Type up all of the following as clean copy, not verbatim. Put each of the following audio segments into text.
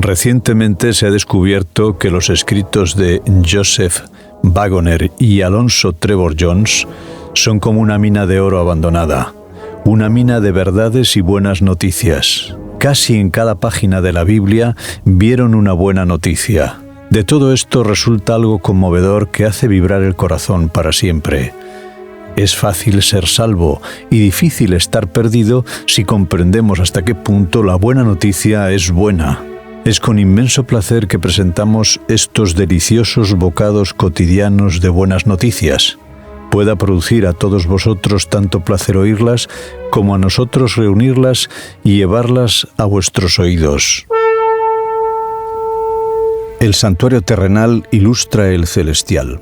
Recientemente se ha descubierto que los escritos de Joseph Waggoner y Alonzo Trevor Jones son como una mina de oro abandonada, una mina de verdades y buenas noticias. Casi en cada página de la Biblia vieron una buena noticia. De todo esto resulta algo conmovedor que hace vibrar el corazón para siempre. Es fácil ser salvo y difícil estar perdido si comprendemos hasta qué punto la buena noticia es buena. Es con inmenso placer que presentamos estos deliciosos bocados cotidianos de buenas noticias. Pueda producir a todos vosotros tanto placer oírlas como a nosotros reunirlas y llevarlas a vuestros oídos. El santuario terrenal ilustra el celestial.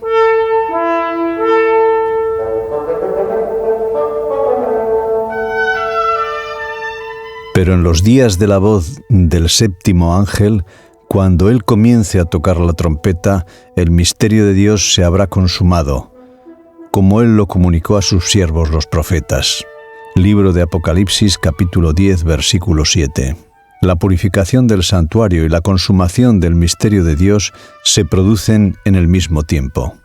Pero en los días de la voz del séptimo ángel, cuando él comience a tocar la trompeta, el misterio de Dios se habrá consumado, como él lo comunicó a sus siervos los profetas. Libro de Apocalipsis, capítulo 10, versículo 7. La purificación del santuario y la consumación del misterio de Dios se producen en el mismo tiempo.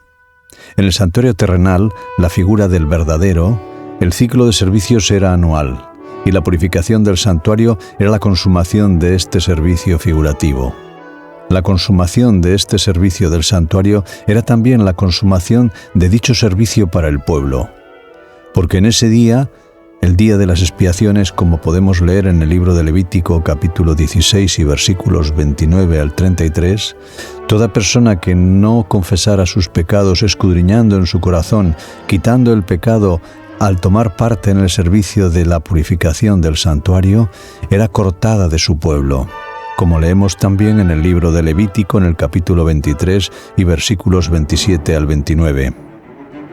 En el santuario terrenal, la figura del verdadero, el ciclo de servicios era anual, y la purificación del santuario era la consumación de este servicio figurativo. La consumación de este servicio del santuario era también la consumación de dicho servicio para el pueblo. Porque en ese día, el día de las expiaciones, como podemos leer en el libro de Levítico capítulo 16 y versículos 29 al 33, toda persona que no confesara sus pecados escudriñando en su corazón, quitando el pecado al tomar parte en el servicio de la purificación del santuario, era cortada de su pueblo, como leemos también en el libro de Levítico en el capítulo 23 y versículos 27 al 29.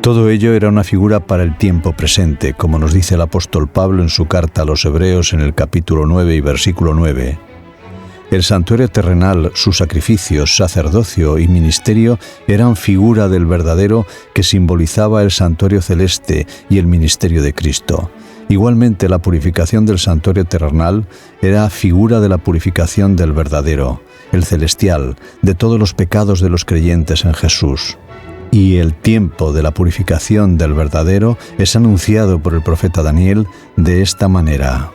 Todo ello era una figura para el tiempo presente, como nos dice el apóstol Pablo en su carta a los Hebreos en el capítulo 9 y versículo 9. El santuario terrenal, sus sacrificios, sacerdocio y ministerio eran figura del verdadero que simbolizaba el santuario celeste y el ministerio de Cristo. Igualmente, la purificación del santuario terrenal era figura de la purificación del verdadero, el celestial, de todos los pecados de los creyentes en Jesús. Y el tiempo de la purificación del verdadero es anunciado por el profeta Daniel de esta manera: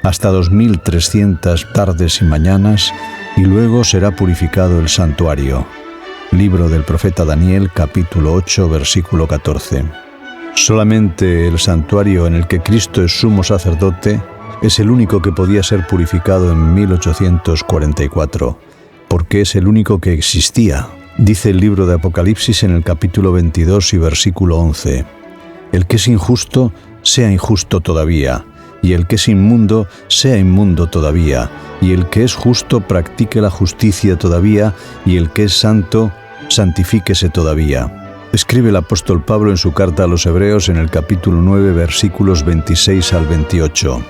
hasta 2300 tardes y mañanas, y luego será purificado el santuario. Libro del profeta Daniel, capítulo 8, versículo 14. Solamente el santuario en el que Cristo es sumo sacerdote es el único que podía ser purificado en 1844, porque es el único que existía. Dice el libro de Apocalipsis en el capítulo 22 y versículo 11: el que es injusto, sea injusto todavía, y el que es inmundo, sea inmundo todavía, y el que es justo, practique la justicia todavía, y el que es santo, santifíquese todavía. Escribe el apóstol Pablo en su carta a los Hebreos en el capítulo 9, versículos 26 al 28.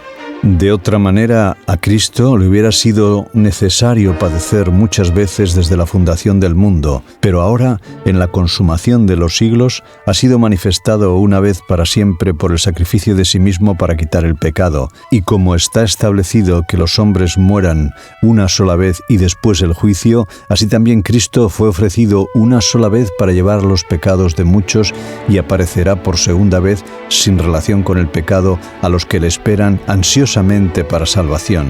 De otra manera, a Cristo le hubiera sido necesario padecer muchas veces desde la fundación del mundo, pero ahora, en la consumación de los siglos, ha sido manifestado una vez para siempre por el sacrificio de sí mismo para quitar el pecado, y como está establecido que los hombres mueran una sola vez y después el juicio, así también Cristo fue ofrecido una sola vez para llevar los pecados de muchos y aparecerá por segunda vez sin relación con el pecado a los que le esperan ansiosamente para salvación.